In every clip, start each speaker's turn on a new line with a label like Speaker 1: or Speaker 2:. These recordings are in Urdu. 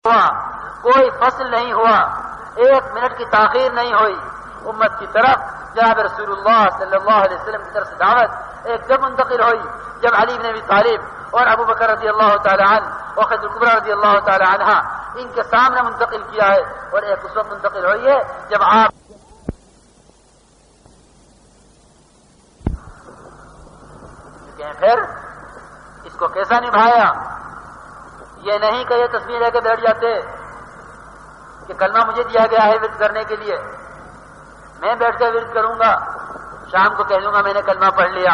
Speaker 1: ہوا، کوئی فصل نہیں ہوا، 1 منٹ کی تاخیر نہیں ہوئی امت کی طرف جناب رسول اللہ صلی اللہ علیہ وسلم کی طرف سے دعوت ایک جب منتقل ہوئی، جب علی بن ابی طالب اور ابو بکر رضی اللہ تعالی عنہ اور خدیجہ کبریٰ رضی اللہ تعالی عنہا ان کے سامنے منتقل کیا ہے، اور ایک اس وقت منتقل ہوئی ہے جب آپ پھر اس کو کیسا نبھایا؟ یہ نہیں کہ یہ تصویر لے کے بیٹھ جاتے کہ کلمہ مجھے دیا گیا ہے ورد کرنے کے لیے، میں بیٹھ کر ورد کروں گا، شام کو کہہ دوں گا میں نے کلمہ پڑھ لیا۔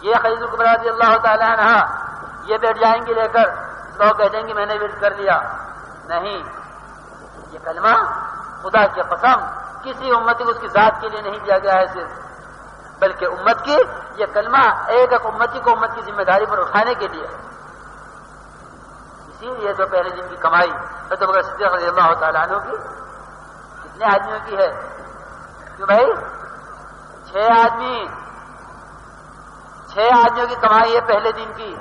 Speaker 1: یہ خدیجہ کبریٰ رضی اللہ تعالی عنہ یہ بیٹھ جائیں گے لے کر، لوگ کہہ دیں گے میں نے ورد کر لیا۔ نہیں، یہ کلمہ خدا کی قسم کسی امتی کو اس کی ذات کے لیے نہیں دیا گیا ہے صرف، بلکہ امت کی یہ کلمہ ایک ایک امتی کو امت کی ذمہ داری پر اٹھانے کے لیے۔ اسی لیے جو پہلے دن کی کمائی حضرت ابوبکر صدیق رضی اللہ تعالیٰ عنہ کی کتنے آدمیوں کی ہے؟ کیوں بھائی؟ 6 آدمیوں کی کمائی ہے پہلے دن کی۔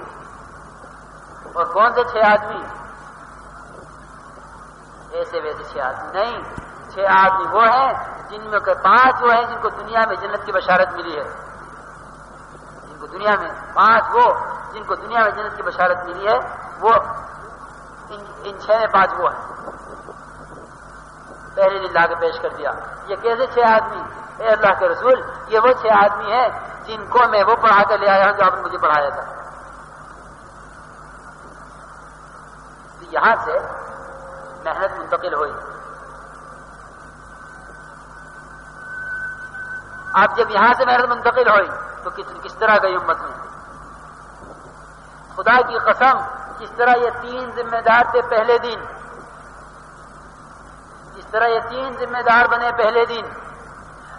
Speaker 1: اور کون سے 6 آدمی؟ ایسے ویسے 6 آدمی نہیں، 6 آدمی وہ ہیں جن میں کہ 5 وہ ہیں جن کو دنیا میں جنت کی بشارت ملی ہے، جن کو دنیا میں 5 وہ جن کو دنیا میں جنت کی بشارت ملی ہے، وہ ان 6 میں 5 وہ ہیں۔ پہلے دن لا کے پیش کر دیا۔ یہ کیسے 6 آدمی؟ اے اللہ کے رسول، یہ وہ 6 آدمی ہیں جن کو میں وہ پڑھا کر لے آیا ہوں جو آپ نے مجھے پڑھایا تھا۔ تو یہاں سے محنت منتقل ہوئی۔ اب جب یہاں سے محنت منتقل ہوئی تو کس طرح گئی امت میں؟ خدا کی قسم، جس طرح یہ 3 ذمہ دار تھے پہلے دن، جس طرح یہ 3 ذمہ دار بنے پہلے دن،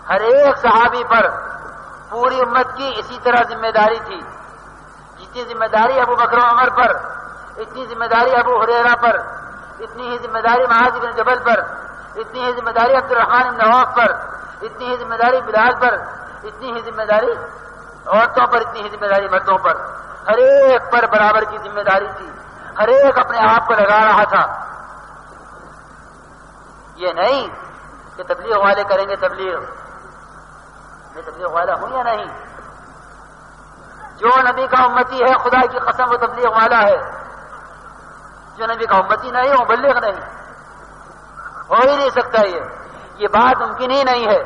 Speaker 1: ہر ایک صحابی پر پوری امت کی اسی طرح ذمہ داری تھی۔ جتنی ذمہ داری ابو بکر و عمر پر، اتنی ذمہ داری ابو ہریرہ پر، اتنی ہی ذمہ داری معاذ بن جبل پر، اتنی ہی ذمہ داری عبد الرحمن بن عوف پر، اتنی ہی ذمہ داری بلال پر، اتنی ہی ذمہ داری عورتوں پر، اتنی ہی ذمہ داری مردوں پر۔ ہر ایک پر برابر کی ذمہ داری تھی، ہر ایک اپنے آپ کو لگا رہا تھا۔ یہ نہیں کہ تبلیغ والے کریں گے تبلیغ، میں تبلیغ والا ہوں یا نہیں؟ جو نبی کا امتی ہے خدا کی قسم وہ تبلیغ والا ہے، جو نبی کا امتی نہیں وہ مبلغ نہیں، ہو ہی نہیں سکتا۔ یہ بات ممکن ہی نہیں ہے۔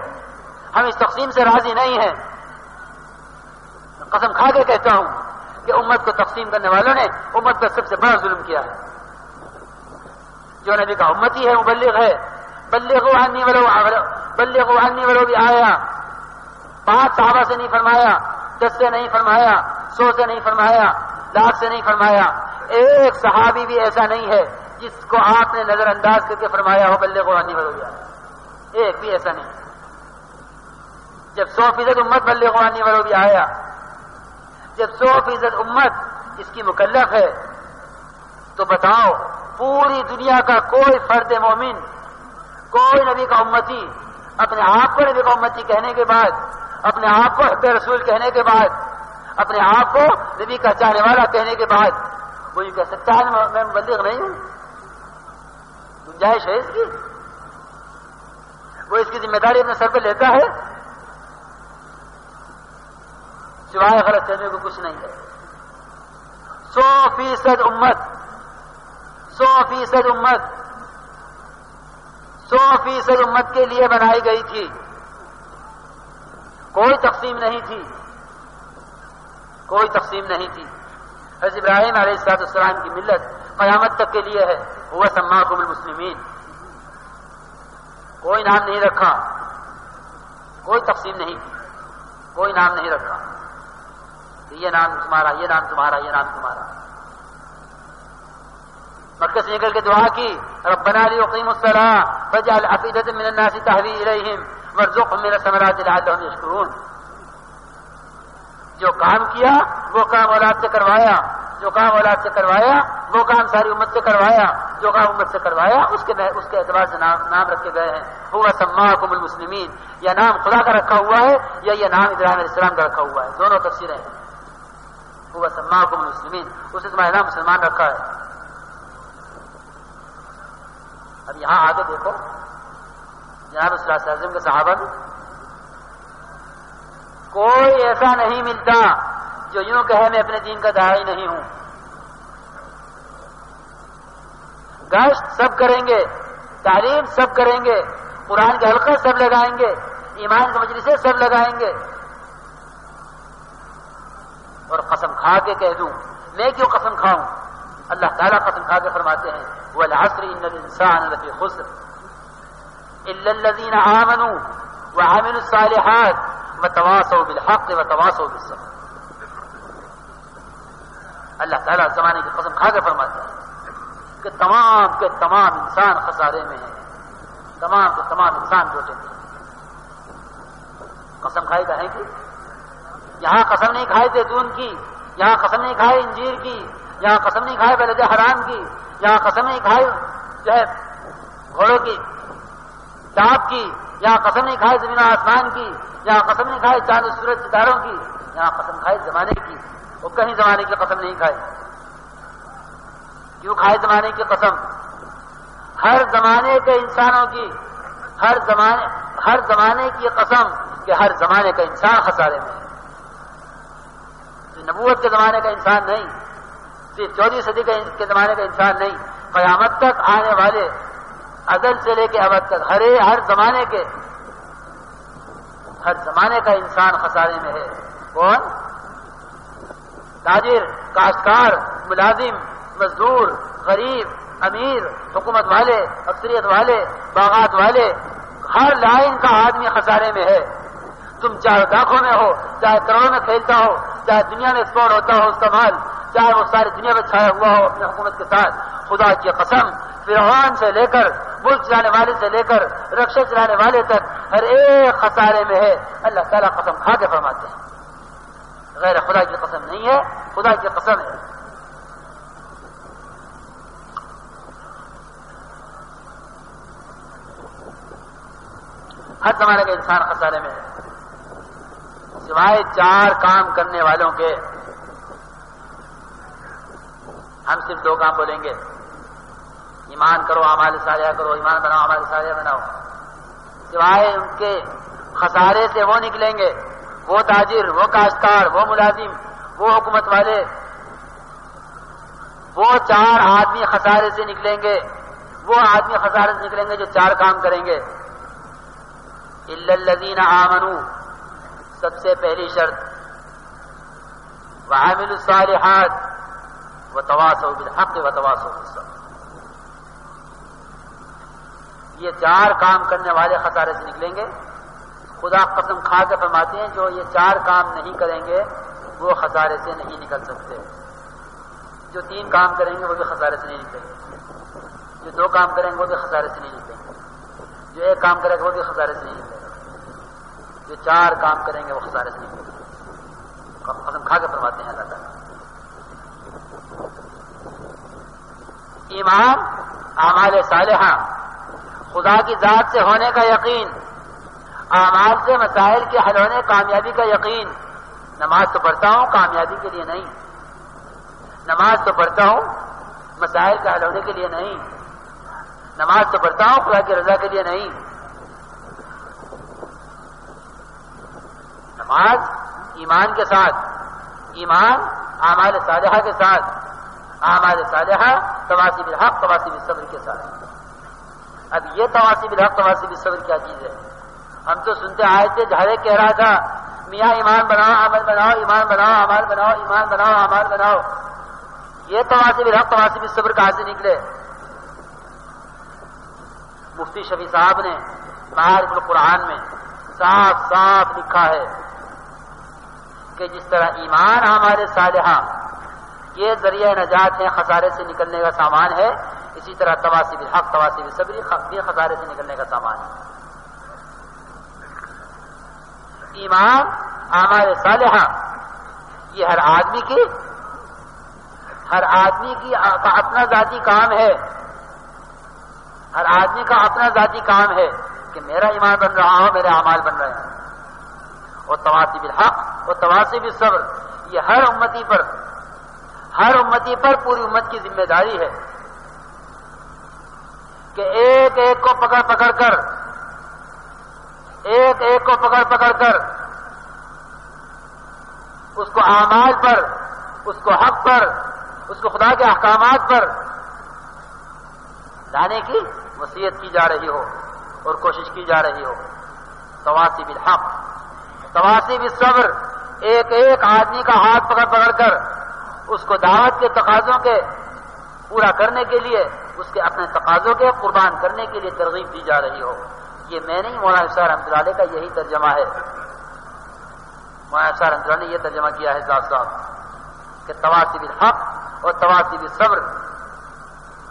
Speaker 1: ہم اس تقسیم سے راضی نہیں ہیں۔ قسم کھا کے کہتا ہوں کہ امت کو تقسیم کرنے والوں نے امت پر سب سے بڑا ظلم کیا ہے۔ جو نبی کا امتی ہے مبلغ ہے، بلغوا عنی ولو بھی آیا۔ 5 صحابہ سے نہیں فرمایا، 10 سے نہیں فرمایا، 100 سے نہیں فرمایا، 1,00,000 سے نہیں فرمایا۔ ایک صحابی بھی ایسا نہیں ہے جس کو آپ نے نظر انداز کر کے فرمایا ہو بلغوا عنی ولو بھی آیا، ایک بھی ایسا نہیں۔ جب 100% امت بلغوا عنی ولو بھی آیا، جب 100% امت اس کی مکلف ہے، تو بتاؤ پوری دنیا کا کوئی فرد مومن، کوئی نبی کا امتی اپنے آپ کو نبی کا امتی کہنے کے بعد، اپنے آپ کو حب رسول کہنے کے بعد، اپنے آپ کو نبی کا چاہنے والا کہنے کے بعد وہ یہ کہہ سکتا ہے میں مبلغ نہیں ہوں؟ گنجائش ہے اس کی؟ وہ اس کی ذمہ داری اپنے سر پہ لیتا ہے؟ سوائے غلط کرنے کو کچھ نہیں ہے۔ 100% امت 100% امت کے لیے بنائی گئی تھی، کوئی تقسیم نہیں تھی، کوئی تقسیم نہیں تھی۔ حضرت ابراہیم علیہ السلام کی ملت قیامت تک کے لیے ہے، هو سماکم المسلمین، کوئی نام نہیں رکھا، کوئی تقسیم نہیں کی، کوئی نام نہیں رکھا کہ یہ نام تمہارا، یہ نام تمہارا، یہ نام تمہارا۔ مکہ سے نکل کے دعا کی، ربنا لیقیموا الصلاۃ فاجعل افئدۃ من الناس تهوی الیہم وارزقهم من الثمرات لعلهم یشکرون۔ جو کام کیا وہ کام اولاد سے کروایا، جو کام اولاد سے کروایا وہ کام ساری امت سے کروایا، جو کام امت سے کروایا اس کے اعتبار سے نام رکھے گئے ہیں، هو سماکم المسلمین۔ یہ نام خدا کا رکھا ہوا ہے یا یہ نام ابراہیم علیہ السلام کا رکھا ہوا ہے، دونوں تفسیریں ہیں۔ وہ سماکم المسلمین، اسے تمہارا نام مسلمان رکھا ہے۔ اب یہاں آگے دیکھو جناب صلی اللہ علیہ وسلم کے صحابہ بھی، کوئی ایسا نہیں ملتا جو یوں کہے میں اپنے دین کا داعی نہیں ہوں۔ گشت سب کریں گے، تعلیم سب کریں گے، قرآن کے حلقے سب لگائیں گے، ایمان کی مجلسیں سب لگائیں گے، اور قسم کھا کے کہہ دوں، میں کیوں قسم کھاؤں؟ اللہ تعالیٰ قسم کھا کے فرماتے ہیں وَالْعَصْرِ إِنَّ الْإِنسَانَ لَفِي خُسْرٍ إِلَّا الَّذِينَ آمَنُوا وَعَمِلُوا الصَّالِحَاتِ وَتَوَاصَوْا بِالْحَقِّ وَتَوَاصَوْا بِالصَّبْرِ۔ اللہ تعالیٰ زمانے کی قسم کھا کے فرماتے ہیں کہ تمام کے تمام انسان خسارے میں ہیں، تمام کے تمام انسان ٹوٹے میں۔ قسم کھائی کہیں گی؟ یہاں قسم نہیں کھائے زیتون کی، یہاں قسم نہیں کھائے انجیر کی، یہاں قسم نہیں کھائے بلد حرام کی، یہاں قسم نہیں کھائے جو ہے گھوڑوں کی ٹاپ کی، یہاں قسم نہیں کھائے زمین و آسمان کی، یہاں قسم نہیں کھائے چاند و سورج ستاروں کی، یہاں قسم کھائے زمانے کی۔ وہ کہیں زمانے کی قسم نہیں کھائے۔ کیوں کھائے زمانے کی قسم؟ ہر زمانے کے انسانوں کی، ہر زمانے کی قسم کہ ہر زمانے کا انسان خسارے میں ہے۔ نبوت کے زمانے کا انسان نہیں، صرف 14 صدی کے زمانے کا انسان نہیں، قیامت تک آنے والے ازل سے لے کے ابد تک ہر زمانے کا انسان خسارے میں ہے۔ کون؟ تاجر، کاشتکار، ملازم، مزدور، غریب، امیر، حکومت والے، اکثریت والے، باغات والے، ہر لائن کا آدمی خسارے میں ہے۔ تم چاہے لاکھوں میں ہو، چاہے کروڑوں میں کھیلتا ہو، چاہے دنیا میں ایکسپورٹ ہوتا ہو اس کا مال، چاہے وہ ساری دنیا میں چھایا ہوا ہو اپنی حکومت کے ساتھ، خدا کی قسم فرعون سے لے کر ملک چلانے والے سے لے کر رکشے چلانے والے تک ہر ایک خسارے میں ہے۔ اللہ تعالیٰ قسم کھا کے فرماتے ہیں، غیر خدا کی قسم نہیں ہے، خدا کی قسم ہے۔ ہر زمانے کا انسان خسارے میں ہے، سوائے 4 کام کرنے والوں کے۔ ہم صرف 2 کام بولیں گے، ایمان کرو اعمال صالحہ کرو، ایمان بناؤ اعمال صالحہ بناؤ۔ سوائے ان کے خسارے سے وہ نکلیں گے، وہ تاجر، وہ کاشتکار، وہ ملازم، وہ حکومت والے، وہ 4 آدمی خسارے سے نکلیں گے، وہ آدمی خسارے سے نکلیں گے جو 4 کام کریں گے۔ الا الذین آمنوا، سب سے پہلی شرط، وعملوا الصالحات وتواصوا بالحق وتواصوا بالصبر۔ یہ 4 کام کرنے والے خسارے سے نکلیں گے۔ خدا قسم کھا کے فرماتے ہیں جو یہ 4 کام نہیں کریں گے وہ خسارے سے نہیں نکل سکتے۔ جو 3 کام کریں گے وہ بھی خسارے سے نہیں نکلیں گے، جو 2 کام کریں گے وہ بھی خسارے سے نہیں نکلیں گے، جو 1 کام کرے گا وہ بھی خسارے سے نہیں نکلے گا، جو 4 کام کریں گے وہ خسارے سے نہیں نکلیں گے۔ قسم کھا کے فرماتے ہیں اللہ تعالیٰ۔ ایمان، اعمال صالحہ، خدا کی ذات سے ہونے کا یقین، اعمال سے مسائل کے حل ہونے کامیابی کا یقین۔ نماز تو پڑھتا ہوں کامیابی کے لیے نہیں، نماز تو پڑھتا ہوں مسائل کے حل ہونے کے لیے نہیں، نماز تو پڑھتا ہوں خدا کی رضا کے لیے نہیں۔ نماز ایمان کے ساتھ، ایمان اعمال صالحہ کے ساتھ، اعمال صالحہ تواصی بالحق تواصی بالصبر کے ساتھ۔ اب یہ تواصی بالحق تواصی بالصبر کیا چیز ہے؟ ہم تو سنتے آئے تھے، جھارے کہہ رہا تھا میاں ایمان بناؤ عمل بناؤ، ایمان بناؤ اعمال بناؤ، ایمان بناؤ اعمال بناؤ۔ یہ تواصی بالحق تواصی بالصبر کہاں سے نکلے؟ مفتی شفیع صاحب نے معارف القرآن میں صاف صاف لکھا ہے کہ جس طرح ایمان ہمارے صالحہ یہ ذریعہ نجات ہے، خسارے سے نکلنے کا سامان ہے، اسی طرح تواصی بالحق تواصی بالصبر بھی خسارے سے نکلنے کا سامان ہے۔ ایمان اعمال صالحہ یہ ہر آدمی کی اپنا ذاتی کام ہے، ہر آدمی کا اپنا ذاتی کام ہے کہ میرا ایمان بن رہا ہو، میرے اعمال بن رہے ہیں۔ اور تواصی بالحق اور تواصی بالصبر یہ ہر امتی پر ہر امتی پر پوری امت کی ذمہ داری ہے کہ ایک ایک کو پکڑ پکڑ کر اس کو اعمال پر، اس کو حق پر، اس کو خدا کے احکامات پر لانے کی وصیت کی جا رہی ہو اور کوشش کی جا رہی ہو۔ تواصی بالحق، تواصی بالصبر، ایک ایک آدمی کا ہاتھ پکڑ پکڑ کر اس کو دعوت کے تقاضوں کے پورا کرنے کے لیے، اس کے اپنے تقاضوں کے قربان کرنے کے لیے ترغیب دی جا رہی ہو۔ یہ میں نہیں، مولانا افسر رحمۃ اللہ علیہ کا یہی ترجمہ ہے۔ مولانا افسر رحمۃ اللہ نے یہ ترجمہ کیا ہے صاحب کہ تواصی بالحق اور تواصی بالصبر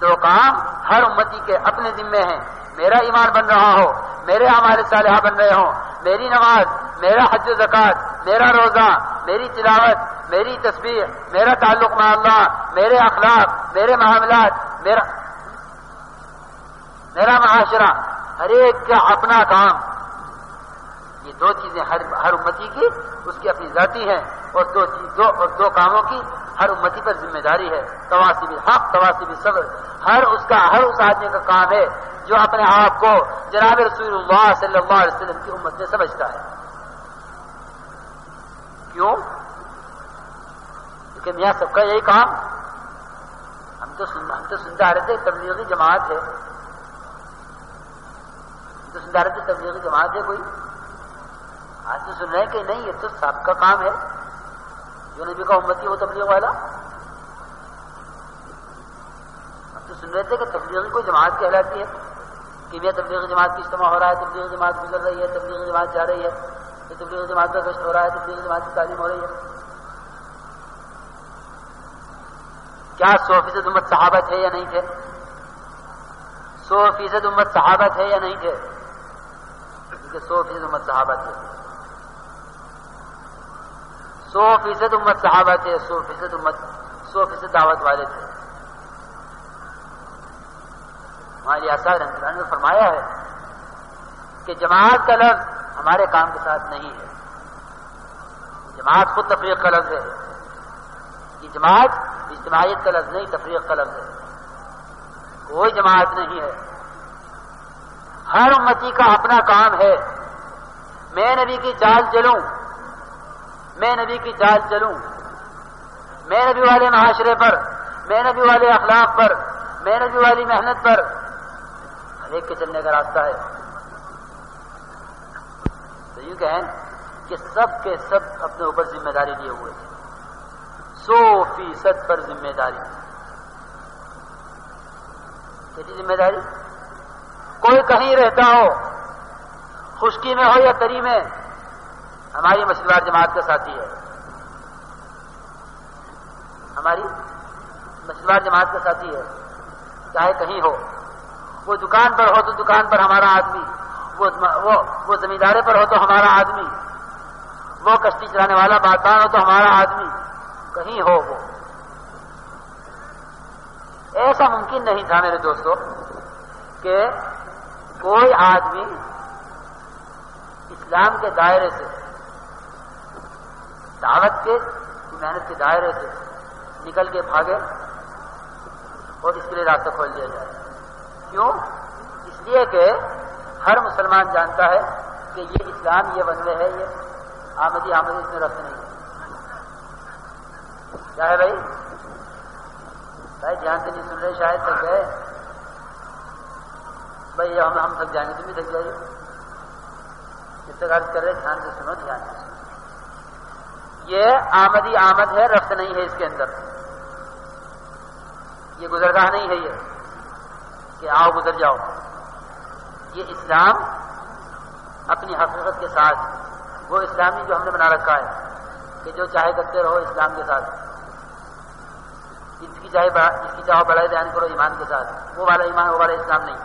Speaker 1: دو کام ہر امتی کے اپنے ذمے ہیں۔ میرا ایمان بن رہا ہو، میرے اعمال صالحہ بن رہے ہوں، میری نماز، میرا حج و زکوٰۃ، میرا روزہ، میری تلاوت، میری تسبیح، میرا تعلق مع اللہ، میرے اخلاق، میرے معاملات، میرا معاشرہ، ہر ایک کا اپنا کام۔ یہ دو چیزیں ہر امتی کی اس کی اپنی ذاتی ہیں، اور دو کاموں کی ہر امتی پر ذمہ داری ہے۔ تواصی بالحق، تواصی بالصبر، ہر اس آدمی کا کام ہے جو اپنے آپ کو جناب رسول اللہ صلی اللہ علیہ وسلم کی امت سے سمجھتا ہے۔ کیوں؟ کیونکہ میاں سب کا یہی کام، ہم تو سنتے آ رہے تھے تبلیغی جماعت ہے، تبلیغی جماعت ہے کوئی، آج تو سن رہے ہیں کہ نہیں یہ تو سب کا کام ہے، جو نبی کا امتی ہو تبلیغ والا۔ ہم تو سن رہے تھے کہ تبلیغی کوئی جماعت کہلاتی ہے، کہ یہ تبلیغی جماعت کی اجتماع ہو رہا ہے، تبلیغی جماعت گزر رہی ہے، تبلیغی جماعت جا رہی ہے، یہ تبلیغی جماعت کا گشت ہو رہا ہے، تبلیغی جماعت کی تعلیم ہو رہی ہے۔ کیا 100% امت صحابہ تھے یا نہیں تھے؟ 100% امت صحابہ تھے یا نہیں تھے؟ کیونکہ 100% امت صحابہ تھے، 100% امت صحابہ تھے، 100% دعوت والے تھے۔ ہمارے آثار رحمۃ اللہ نے فرمایا ہے کہ جماعت کا لفظ ہمارے کام کے ساتھ نہیں ہے، جماعت خود تفریق کا لفظ ہے، یہ جماعت اجتماعیت کا لفظ نہیں، تفریق کا لفظ ہے، کوئی جماعت نہیں ہے۔ ہر امتی کا اپنا کام ہے۔ میں نبی کی چال چلوں، میں نبی کی چال چلوں، میں نبی والے معاشرے پر، میں نبی والے اخلاق پر، میں نبی والی محنت پر، ہر ایک کے چلنے کا راستہ ہے۔ تو یوں کہیں کہ سب کے سب اپنے اوپر ذمہ داری لیے ہوئے تھے، 100% پر ذمہ داری۔ کیسی ذمہ داری؟ کوئی کہیں رہتا ہو، خشکی میں ہو یا تری میں، ہماری مسجد جماعت کا ساتھی ہے، ہماری مسجد جماعت کا ساتھی ہے، چاہے کہیں ہو، وہ دکان پر ہو تو دکان پر ہمارا آدمی، وہ زمیندارے پر ہو تو ہمارا آدمی، وہ کشتی چلانے والا بادبان ہو تو ہمارا آدمی، کہیں ہو وہ۔ ایسا ممکن نہیں تھا میرے دوستو کہ کوئی آدمی اسلام کے دائرے سے، دعوت کے محنت کے دائرے سے نکل کے بھاگے اور اس کے لیے راستہ کھول دیا جائے۔ کیوں؟ اس لیے کہ ہر مسلمان جانتا ہے کہ یہ اسلام، یہ بنوے ہے، یہ آمدی اس میں رفت نہیں ہے۔ کیا ہے بھائی دھیان سے نہیں سن رہے، شاید تھک گئے بھائی، ہم تھک جائیں گے، تم بھی تھک جائیے، جس تک عرض کر رہے دھیان سے سنو، دھیان سے سنو۔ یہ آمد ہے، رفت نہیں ہے اس کے اندر، یہ گزرگاہ نہیں ہے، یہ کہ آؤ گزر جاؤ۔ یہ اسلام اپنی حقیقت کے ساتھ، وہ اسلامی جو ہم نے بنا رکھا ہے کہ جو چاہے کرتے رہو اسلام کے ساتھ، جس کی چاہو بڑائی بیان کرو ایمان کے ساتھ، وہ والا ایمان، وہ والا اسلام نہیں،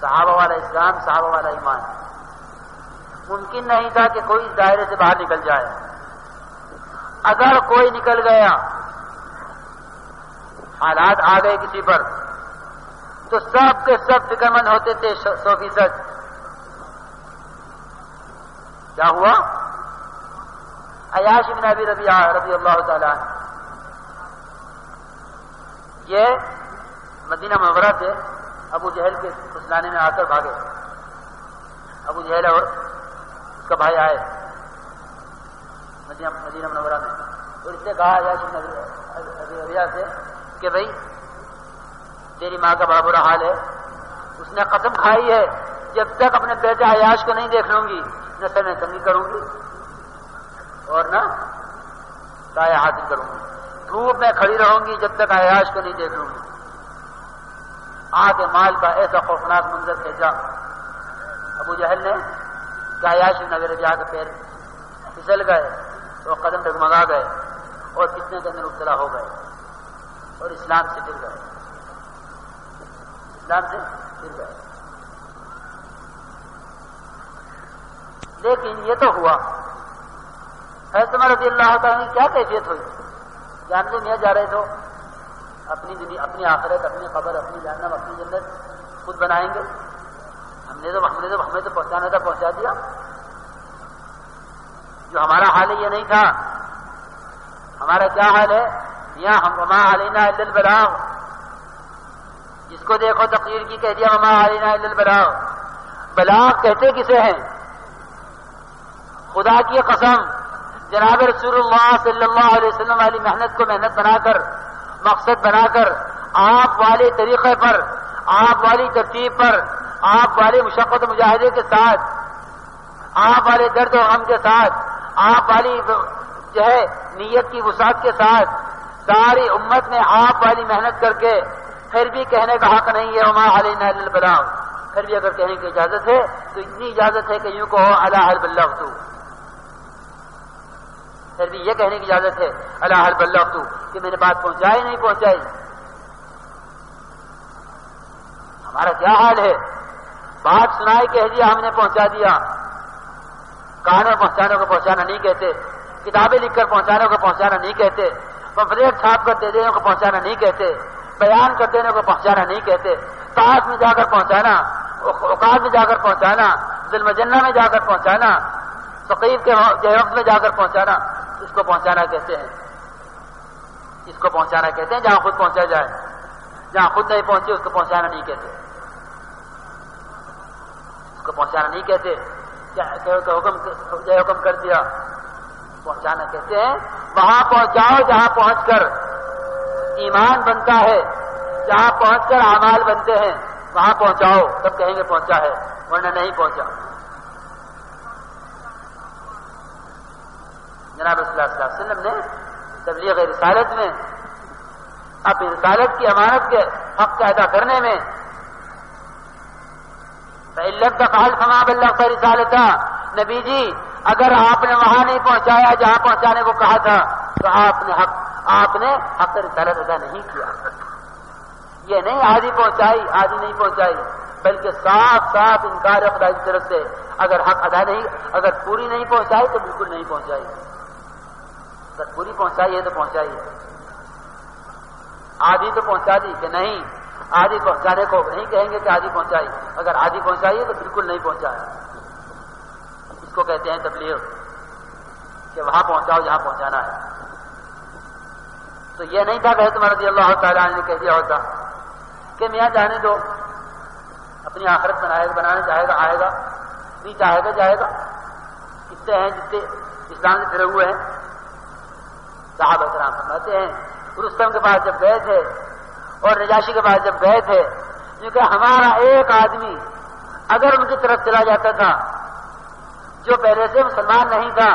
Speaker 1: صحابہ والا اسلام، صحابہ والا ایمان۔ ممکن نہیں تھا کہ کوئی اس دائرے سے باہر نکل جائے۔ اگر کوئی نکل گیا، حالات آ گئے کسی پر، تو سب کے سب فکر مند ہوتے تھے 100%۔ کیا ہوا؟ عیاش بن ابی ربیعہ رضی اللہ تعالیٰ عنہ یہ مدینہ منورہ سے ابو جہل کے پھسلانے میں آ کر بھاگے. ابو جہل اور اس کا بھائی آئے مدینہ منورہ میں، اور اس نے کہا عیاش بن ابی ربیعہ سے کہ بھائی تیری ماں کا بڑا برا حال ہے، اس نے قسم کھائی ہے جب تک اپنے بیٹے عیاش کو نہیں دیکھ لوں گی نہ سر میں تنگی کروں گی اور نہ سایہ حاصل کروں گی، دھوپ میں کھڑی رہوں گی جب تک عیاش کو نہیں دیکھ لوں گی. کے مال کا ایسا خوفناک منظر کھینچا ابو جہل نے کہ عیاش بن ابی ربیعہ کے پیر پھسل گئے اور قدم ڈگمگا گئے اور فتنے کے اندر مبتلا ہو گئے اور اسلام سے گر گئے. لیکن یہ تو ہوا. حضرت عمر رضی اللہ تعالیٰ کی کیا کیفیت ہوئی؟ جانتے نہیں جا رہے تو اپنی دنیا، اپنی آخرت، اپنی قبر، اپنی جہنم، اپنی جنت خود بنائیں گے. ہمیں تو پہنچانا تھا، پہنچا دیا. جو ہمارا حال ہے یہ نہیں تھا. ہمارا کیا حال ہے؟ یہاں ہم وما علینا الا البلاغ، جس کو دیکھو تقریر کی کہہ دیا وما علینا الا البلاغ. بلاغ کہتے کسے ہیں؟ خدا کی قسم جناب رسول اللہ صلی اللہ علیہ وسلم والی محنت کو محنت بنا کر، مقصد بنا کر، آپ والے طریقے پر، آپ والی ترتیب پر، آپ والے مشقت و مجاہدے کے ساتھ، آپ والے درد و غم کے ساتھ، آپ والی جو ہے نیت کی وسعت کے ساتھ ساری امت میں آپ والی محنت کر کے پھر بھی کہنے کا حق نہیں ہے وما علینا الا البلاغ. پھر بھی اگر کہنے کی اجازت ہے تو اتنی اجازت ہے کہ یوں کہو الا هل بلغت. پھر بھی یہ کہنے کی اجازت ہے الا هل بلغت کہ میں نے بات پہنچائی نہیں پہنچائی. ہمارا کیا حال ہے؟ بات سنائی کہہ دیا ہم نے پہنچا دیا. کہانی پہنچانے کو پہنچانا نہیں کہتے، کتابیں لکھ کر پہنچانے کو پہنچانا نہیں کہتے، پمفلیٹ چھاپ کر دے دینے کو پہنچانا نہیں کہتے، بیان کر دینے کو پہنچانا نہیں کہتے، طاعت میں جا کر پہنچانا، اوقات میں جا کر پہنچانا، ظلم جنہ میں جا کر پہنچانا، ثقیف کے وقت میں جا کر پہنچانا، اس کو پہنچانا کہتے ہیں. اس کو پہنچانا کہتے ہیں جہاں خود پہنچا جائے. جہاں خود نہیں پہنچے اس کو پہنچانا نہیں کہتے. اس کو پہنچانا نہیں کہتے. حکم کر دیا پہنچانا کہتے ہیں. وہاں پہنچاؤ جہاں پہنچ کر ایمان بنتا ہے، جہاں پہنچ کر اعمال بنتے ہیں وہاں پہنچاؤ، تب کہیں گے پہنچا ہے، ورنہ نہیں پہنچا. جناب صلی اللہ علیہ وسلم نے تبلیغ رسالت میں اپنی رسالت کی امانت کے حق کا ادا کرنے میں فَإِن لَّمْ تَفْعَلْ فَمَا بَلَّغْتَ رِسَالَتَهُ، نبی جی اگر آپ نے وہاں نہیں پہنچایا جہاں پہنچانے کو کہا تھا تو آپ نے حق رسالت ادا نہیں کیا. یہ نہیں آدھی پہنچائی آدھی نہیں پہنچائی، بلکہ صاف صاف انکار خدا کی طرف سے. اگر حق ادا نہیں، اگر پوری نہیں پہنچائی تو بالکل نہیں پہنچائی. اگر پوری پہنچائی ہے تو پہنچائی ہے. آدھی تو پہنچا دی کہ نہیں، آدھی پہنچانے کو نہیں کہیں گے کہ آدھی پہنچائی. اگر آدھی پہنچائی ہے تو بالکل نہیں پہنچایا. اس کو کہتے ہیں تبلیغ، کہ وہاں پہنچاؤ جہاں پہنچانا ہے. تو یہ نہیں تھا کہ حضرت عمر رضی اللہ تعالیٰ عنہ نے کہہ دیا ہوتا کہ میاں جانے دو، اپنی آخرت بنانا چاہے گا آئے گا، نہیں چاہے گا جائے گا. کتنے ہیں جتنے اسلام سے پھرے ہوئے ہیں. صحابہ کرام فرماتے ہیں رستم کے پاس جب گئے تھے اور نجاشی کے پاس جب گئے تھے، کیونکہ ہمارا ایک آدمی اگر ان کی طرف چلا جاتا تھا جو پہلے سے مسلمان نہیں تھا،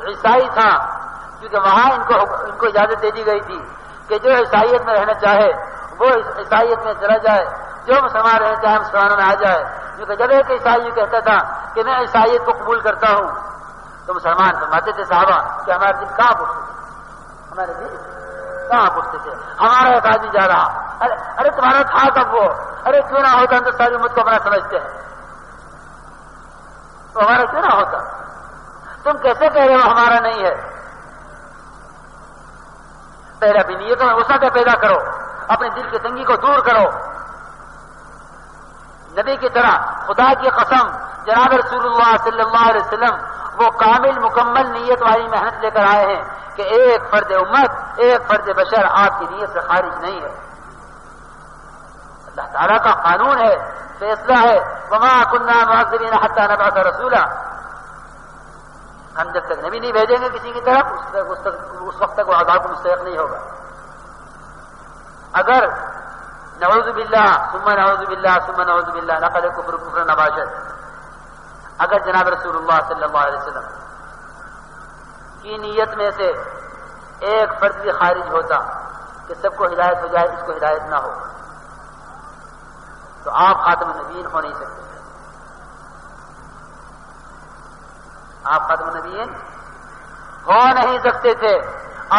Speaker 1: عیسائی تھا، کیونکہ وہاں ان کو اجازت دے دی گئی تھی کہ جو عیسائیت میں رہنا چاہے وہ عیسائیت میں چلا جائے، جو مسلمان رہنا چاہے مسلمانوں میں آ جائے. کیونکہ جب ایک عیسائی کہتا تھا کہ میں عیسائیت کو قبول کرتا ہوں تو مسلمان فرماتے تھے صحابہ کہ ہمارے دل کہاں پڑتے تھے، ہمارے دل کہاں پڑتے تھے. ہمارا ایک آدمی جا رہا، ارے تمہارا تھا کب وہ، ارے کیوں نہ ہوتا ہم تو ساری امت کو اپنا سمجھتے ہیں، تو ہمارا کیوں نہ ہوتا. تم کیسے کہہ رہے ہو ہمارا نہیں ہے؟ پہلے اپنی نیتوں میں وسعت پیدا کرو، اپنے دل کی تنگی کو دور کرو. نبی کی طرح خدا کی قسم جناب رسول اللہ صلی اللہ علیہ وسلم وہ کامل مکمل نیت والی محنت لے کر آئے ہیں کہ ایک فرد امت، ایک فرد بشر آپ کی نیت سے خارج نہیں ہے. اللہ تعالیٰ کا قانون ہے، فیصلہ ہے، وما كنا معذبین حتی نبعث رسولا، ہم جب تک نبی نہیں بھیجیں گے کسی کی طرف اس وقت تک وہ عذاب کو مستحق نہیں ہوگا۔ اگر نعوذ باللہ ثم نعوذ باللہ ثم نعوذ باللہ نقل کفر کفر نباشد، اگر جناب رسول اللہ صلی اللہ علیہ وسلم کی نیت میں سے ایک فرد بھی خارج ہوتا کہ سب کو ہدایت ہو جائے، اس کو ہدایت نہ ہو، تو آپ خاتم النبیین ہو نہیں سکتے، آپ خاتم النبیین ہو نہیں سکتے تھے۔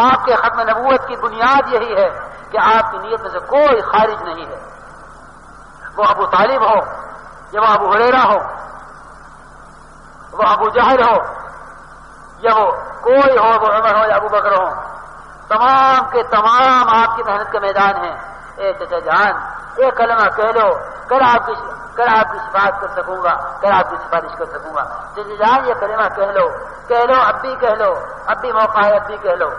Speaker 1: آپ کے ختم نبوت کی بنیاد یہی ہے کہ آپ کی نیت میں سے کوئی خارج نہیں ہے، وہ ابو طالب ہو یا وہ ابو ہریرہ ہو، وہ ابو جہل ہو یا وہ کوئی ہو، وہ عمر ہو یا ابو بکر ہو، تمام کے تمام آپ کی محنت کا میدان ہیں۔ اے چچا جان، ایک کلمہ کہہ لو، کل آپ کی شفاعت کر سکوں گا، کل آپ کی سفارش کر سکوں گا۔ چچا جان یہ کلمہ کہہ لو، اب بھی کہہ لو، اب بھی موقع ہے، اب بھی کہہ لو۔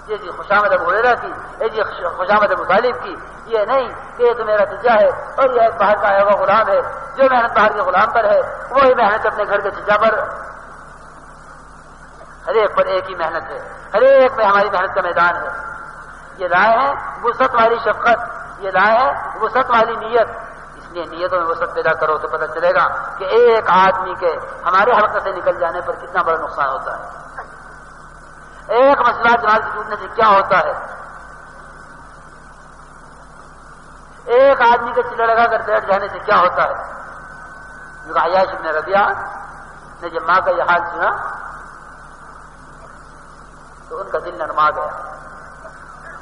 Speaker 1: یہ جی خوشامد ابو ہریرہ کی، یہ جی خوشامد ابو طالب کی، یہ نہیں کہ یہ تو میرا چچا ہے اور یہ ایک باہر کا آیا ہوا غلام ہے، جو محنت باہر کے غلام پر ہے وہی محنت اپنے گھر کے چچا پر، ہر ایک پر ایک ہی محنت ہے، ہر ایک میں ہماری محنت کا میدان ہے۔ یہ رائے ہے وسعت والی شفقت، یہ رائے ہے وسعت والی نیت، اس لیے نیتوں میں وسعت پیدا کرو تو پتہ چلے گا کہ ایک آدمی کے ہمارے حلقے سے نکل جانے پر کتنا بڑا نقصان ہوتا ہے۔ ایک مسئلہ جناز کے ٹوٹنے سے کیا ہوتا ہے، ایک آدمی کے چلے لگا کر بیٹھ جانے سے کیا ہوتا ہے۔ جو عیاش بن ربیعہ نے جب ماں کا یہ حال سنا تو ان کا دل نرما گیا،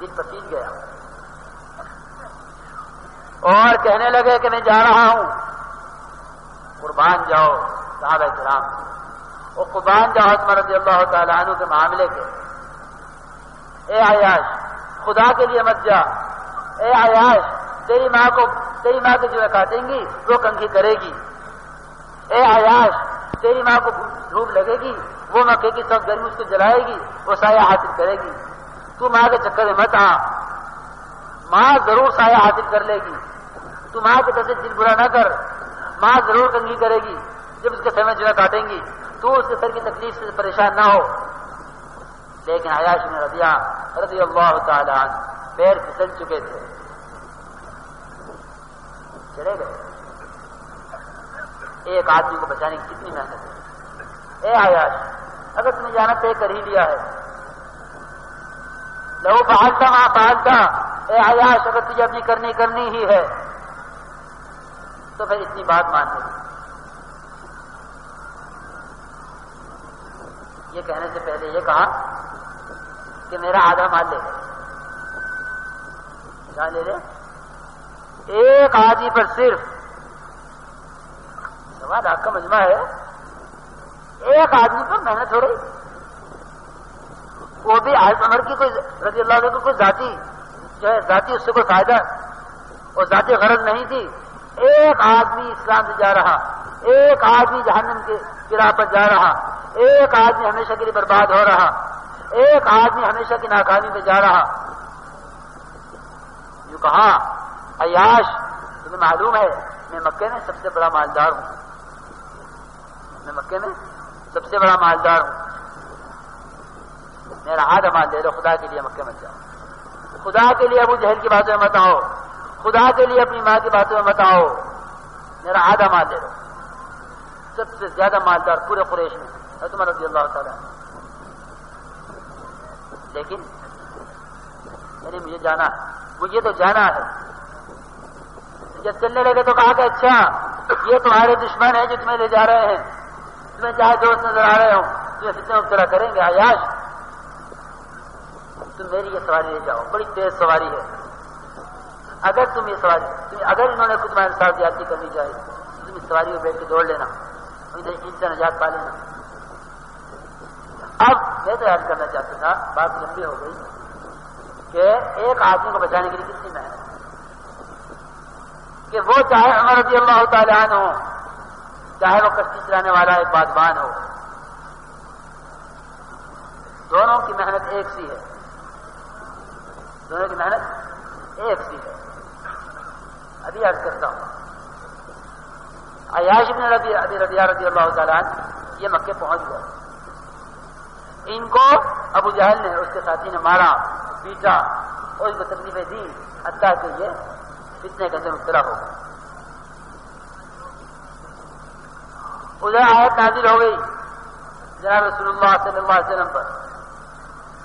Speaker 1: دل پسیج گیا، اور کہنے لگے کہ میں جا رہا ہوں، قربان جاؤ صحابہ کرام، وہ قربان جاؤ عثمان رضی اللہ تعالیٰ عنہ کے معاملے کے۔ اے عیاش خدا کے لیے مت جا، اے عیاش تیری ماں کو جو کاٹیں گی وہ کنگھی کرے گی، اے عیاش تیری ماں کو دھوپ لگے گی، وہ مکے کی سب گرمی اس کو جلائے گی، وہ سایہ حاصل کرے گی، تو ماں کے چکر میں مت آ، ماں ضرور سایہ حاصل کر لے گی، تو ماں کے طرف سے دل برا نہ کر، ماں ضرور کنگھی کرے گی، جب اس کے سر میں جو کاٹیں گی تو اس کے سر کی تکلیف سے پریشان نہ ہو۔ لیکن عیاش بن ربیعہ رضی اللہ تعالی عنہ پیر پھسل چکے تھے، چلے گئے۔ ایک آدمی کو بچانے کی کتنی محنت ہے۔ اے عیاش اگر تم نے جانا طے کر ہی لیا ہے، لو فعلتا ما فعلتا، اے عیاش اگر تجھے اپنی کرنی ہی ہے تو پھر اتنی بات مان لے۔ یہ کہنے سے پہلے یہ کہا کہ میرا آدھا مال لے لے، کیا لے لے؟ ایک آدمی پر صرف 1.25 لاکھ کا مجمع ہے، ایک آدمی پر محنت ہو رہی، وہ بھی حضرت عمر کی کوئی رضی اللہ عنہ کو کوئی ذاتی اس سے کوئی فائدہ اور ذاتی غرض نہیں تھی۔ ایک آدمی اسلام سے جا رہا، ایک آدمی جہنم کی راہ پر جا رہا، ایک آدمی ہمیشہ کے لیے برباد ہو رہا، ایک آدمی ہمیشہ کی ناکامی پہ جا رہا۔ یوں کہا عیاش تمہیں معلوم ہے میں مکے میں سب سے بڑا مالدار ہوں، میں مکے میں سب سے بڑا مالدار ہوں، میرا آدھا مال دے دو، خدا کے لیے مکے مت جاؤ، خدا کے لیے ابو جہل کی باتوں میں مت آؤ، خدا کے لیے اپنی ماں کی باتوں میں مت آؤ، میرا آدھا مال دے دو۔ سب سے زیادہ مالدار پورے قریش میں حضرت عمر رضی اللہ تعالیٰ۔ لیکن یعنی مجھے تو جانا ہے۔ جب چلنے لگے تو کہا کہ اچھا یہ تمہارے دشمن ہیں جو تمہیں لے جا رہے ہیں، تمہیں چاہے دوست نظر آ رہے ہوں تمہیں فتنے مبتلا کریں گے، عیاش تم میری یہ سواری لے جاؤ، بڑی تیز سواری ہے، اگر تم یہ سواری اگر انہوں نے خود تمہارے ساتھ زیادتی کرنی چاہیے تو تم اس سواری میں بیٹھ کے دوڑ لینا، ان سے نجات پا لینا۔ اب میں تو یاد کرنا چاہتا تھا، بات لمبی ہو گئی، کہ ایک آدمی کو بچانے کے لیے کتنی محنت کہ وہ چاہے عمر رضی اللہ تعالیٰ عنہ ہو، چاہے وہ کشتی چلانے والا ایک بادبان ہو، دونوں کی محنت ایک سی ہے، دونوں کی محنت ایک سی ہے۔ ابھی عرض کرتا ہوں، عیاش بن ربیعہ رضی اللہ تعالیٰ عنہ یہ مکے پہنچ گئے. ان کو ابو جہل نے اس کے ساتھی نے مارا، پیٹا اور ان کو تکلیفیں دی، حتیٰ کہ یہ فتنے کے اندر مبتلا ہو گئے. ادھر آیت نازل ہو گئی جناب رسول اللہ صلی اللہ علیہ وسلم پر.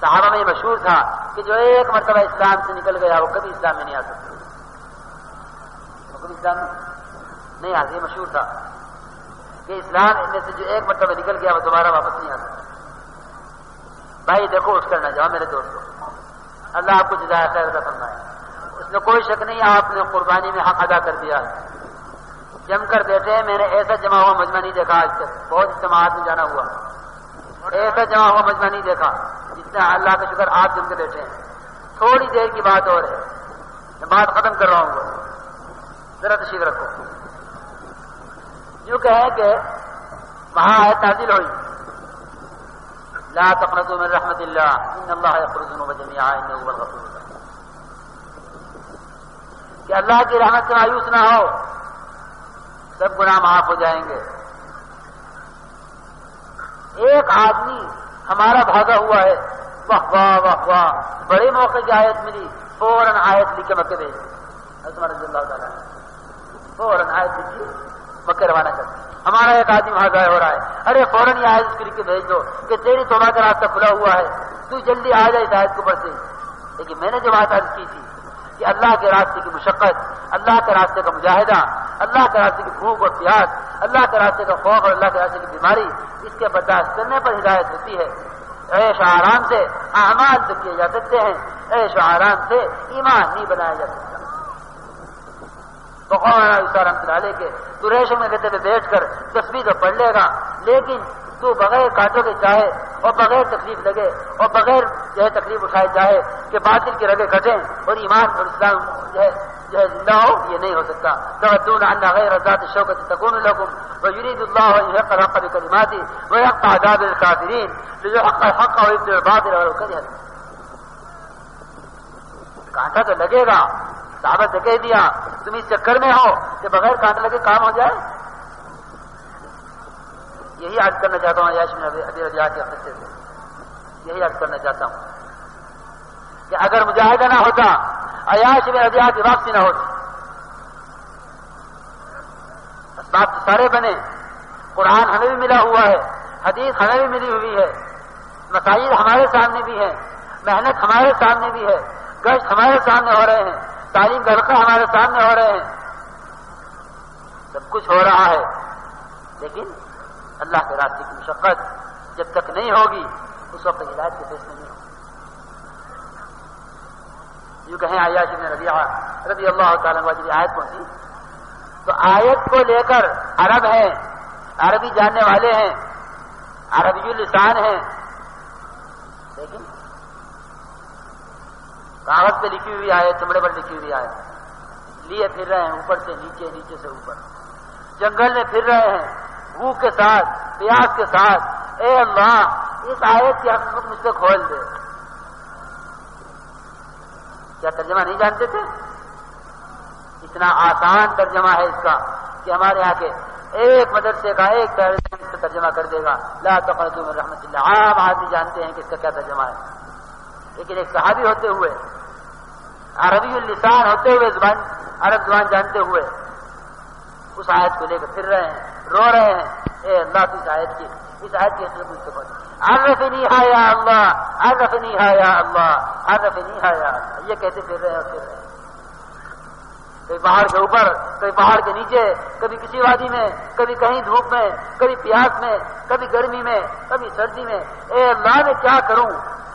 Speaker 1: صحابہ میں یہ مشہور تھا کہ جو ایک مرتبہ اسلام سے نکل گیا وہ کبھی اسلام میں نہیں آ سکتا، وہ کبھی اسلام میں نہیں آ سکتا. یہ مشہور تھا کہ اسلام میں سے جو ایک مرتبہ نکل گیا وہ دوبارہ واپس نہیں آ سکتا. بھائی دیکھو اٹھ کر نہ جاؤ میرے دوستوں، اللہ آپ کو جزائے خیر عطا فرمائے. اس میں کوئی شک نہیں آپ نے قربانی میں حق ادا کر دیا. جم کر بیٹھے ہیں، میں نے ایسا جمع ہوا مجمع نہیں دیکھا آج تک. بہت اجتماعات میں جانا ہوا، ایسا جمع ہوا مجمع نہیں دیکھا جتنا اللہ کا شکر آپ جم کے بیٹھے ہیں. تھوڑی دیر کی بات اور ہے، میں بات ختم کر رہا ہوں، ذرا تشریف رکھو. یوں کہیں کہ وہاں آیت نازل ہوئی لا تقنطوا من رحمت اللہ ان اللہ یغفر الذنوب جميعا انہ هو الغفور الرحیم، کہ اللہ کی رحمت سے مایوس نہ ہو، سب گناہ معاف ہو جائیں گے. ایک آدمی ہمارا بھاگا ہوا ہے، واہ واہ واہ واہ، بڑے موقع کی آیت ملی، فوراً آیت لکھ کے مکے بھیج دی. عثمان رضی اللہ تعالیٰ فوراً آیت لکھی مکے روانہ کر دی. ہمارا ایک آدمی وہاں ضائع ہو رہا ہے، ارے فوراً یہ آیت اس کو لکھ کے بھیج دو کہ تیری توبہ کا راستہ کھلا ہوا ہے، تو جلدی آ جائے اس آیت کو پڑھ سے. لیکن میں نے جو بات عرض کی تھی کہ اللہ کے راستے کی مشقت، اللہ کے راستے کا مجاہدہ، اللہ کے راستے کی بھوک اور پیاس، اللہ کے راستے کا خوف اور اللہ کے راستے کی بیماری، اس کے برداشت کرنے پر ہدایت ہوتی ہے. عیش و آرام سے اعمال تو کیے جا سکتے ہیں، عیش و آرام سے ایمان نہیں بنایا جا سکتا. تو رحمۃ اللہ علیہ کے تو ریشم میں کہتے ہوئے بیٹھ کر تسبیح تو پڑھ لے گا، لیکن تو بغیر کانٹوں کے چاہے اور بغیر تکلیف لگے اور بغیر جو ہے تکلیف اٹھائے چاہے کہ باطل کی رگیں کٹیں اور ایمان اور اسلام جو ہے زندہ ہو، یہ نہیں ہو سکتا. تودون ان غیر ذات الشوکۃ تکون لکم ویرید اللہ ان یحق الحق بکلماتہ ویقطع دابر الکافرین لیحق الحق ویبطل الباطل ولو کرہ. کانٹا تو لگے گا، صحابہ سے کہہ دیا تم اس چکر میں ہو کہ بغیر کانٹا لگے کام ہو جائے. یہی عرض کرنا چاہتا ہوں عیاش بن ابی ربیعہ کے قصے سے، یہی عرض کرنا چاہتا ہوں کہ اگر مجاہدہ نہ ہوتا، عیاش بن ربیعہ کی واپسی نہ ہوتی. اسباب تو سارے بنے، قرآن ہمیں بھی ملا ہوا ہے، حدیث ہمیں بھی ملی ہوئی ہے، مسائل ہمارے سامنے بھی ہیں، محنت ہمارے سامنے بھی ہے، گشت ہمارے سامنے ہو رہے ہیں، تعلیم کے حلقے ہمارے سامنے ہو رہے ہیں، سب کچھ ہو رہا ہے. لیکن اللہ کے راستے کی مشقت جب تک نہیں ہوگی اس وقت ہدایت کے فیصلے نہیں ہوں. یوں کہیں عیاش بن ربیعہ رضی اللہ تعالیٰ عنہ جب آیت پہنچی تو آیت کو لے کر عرب ہیں، عربی جاننے والے ہیں، عربی اللسان ہیں، لیکن کاغذ پہ لکھی ہوئی آیت، چمڑے پر لکھی ہوئی آیت لیے پھر رہے ہیں، اوپر سے نیچے، نیچے سے اوپر، جنگل میں پھر رہے ہیں بھوک کے ساتھ، پیاس کے ساتھ. اے اللہ اس آیت کی حقیقت مجھ سے کھول دے. کیا ترجمہ نہیں جانتے تھے؟ اتنا آسان ترجمہ ہے اس کا کہ ہمارے یہاں کے ایک مدرسے کا ایک طالب علم اس کا ترجمہ کر دے گا لا تقنطوا من رحمت اللہ. عام آدمی جانتے ہیں کہ اس کا کیا ترجمہ ہے، لیکن ایک صحابی ہوتے ہوئے، عربی اللسان ہوتے ہوئے، زبان عرب زبان جانتے ہوئے اس آیت کو لے کر پھر رہے ہیں، رو رہے ہیں. اے اللہ تو اس آیت کی حقیقت مجھ سے بول. عرفنیھا یا اللہ، عرفنیھا یا اللہ، عرفنیھا یا اللہ، یہ کہتے پھر رہے ہیں اور پھر رہے ہیں. کبھی پہاڑ کے اوپر، کبھی پہاڑ کے نیچے، کبھی کسی وادی میں، کبھی کہیں دھوپ میں، کبھی پیاس میں، کبھی گرمی میں، کبھی سردی میں. اے اللہ میں کیا کروں،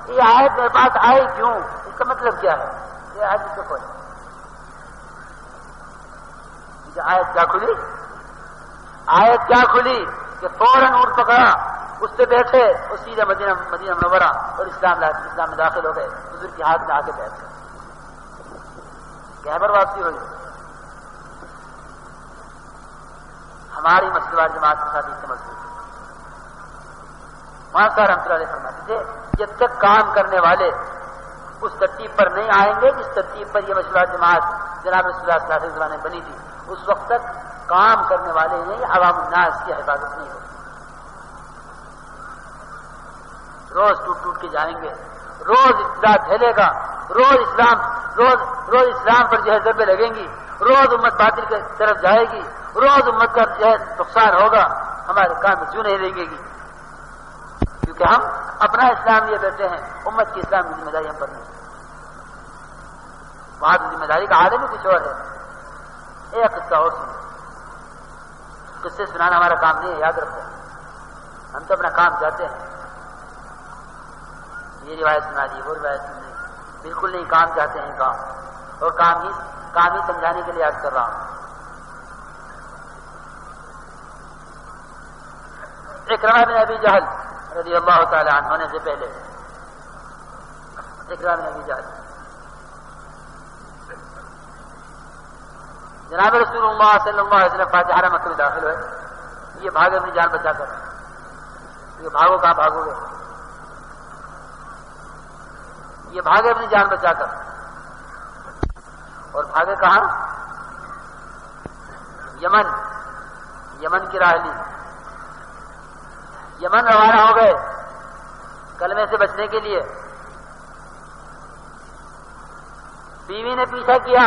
Speaker 1: یہ آیت میرے پاس آئی کیوں، اس کا مطلب کیا ہے؟ یہ آیت مجھ سے کھول. آیت کیا کھلی، آیت کیا کھلی کہ فوراً اونٹ پکڑا، اس سے بیٹھے اور سیدھا مدینہ منورہ اور اسلام میں داخل ہو گئے. حضور کے ہاتھ میں آ کے بیٹھ گئے، خیبر واپسی ہوئی. ہماری مسجد والی جماعت کے ساتھ اس سے مضبوط وہاں کا رحمۃ اللہ علیہ فرماتے تھے جب تک کام کرنے والے اس ترتیب پر نہیں آئیں گے جس ترتیب پر یہ مسجد والی جماعت جناب رسول اللہ صلی اللہ علیہ وسلم زمانے میں بنی تھی، اس وقت تک کام کرنے والے نہیں، عوام الناس کی حفاظت نہیں ہوگی. روز ٹوٹ ٹوٹ کے جائیں گے، روز ابتدا پھیلے گا، روز اسلام پر جو ہے ضربیں لگیں گی، روز امت باطل کی طرف جائے گی، روز امت کا جو ہے نقصان ہوگا، ہمارے کام میں کیوں نہیں لگے گی؟ کیونکہ ہم اپنا اسلام لیے بیٹھے ہیں، امت کی اسلام کی ذمہ داری ہم پر نہیں. وہاں کی ذمہ داری کا عالم ہی کچھ اور ہے. ایک قصہ اور سنو، قصے سنانا ہمارا کام نہیں ہے، یاد رکھو. ہم تو اپنا کام چاہتے ہیں، یہ روایت سنا دی، وہ روایت سن دی، بالکل نہیں. کام چاہتے ہیں، کام اور کام ہی سمجھانے کے لیے یاد کر رہا ہوں. اکرمہ بن ابی جہل رضی اللہ تعالی عنہ ہونے سے پہلے، اکرمہ بن ابی جہل جناب رسول اللہ صلی اللہ علیہ وسلم فاتحہ مکہ میں داخل ہوئے. یہ بھاگے اپنی جان بچا کر. یہ بھاگو کہاں بھاگو گے؟ یہ بھاگے اپنی جان بچا کر. اور بھاگے کہاں؟ یمن کی راہ لی. یمن روانہ ہو گئے کلمے سے بچنے کے لیے. بیوی نے پیچھا کیا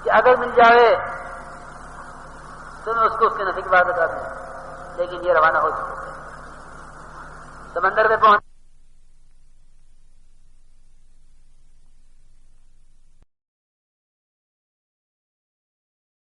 Speaker 1: کہ اگر مل جائے تو میں اس کو اس کے نفع کی بات بتا دوں، لیکن یہ روانہ ہو چکے. سمندر میں پہنچ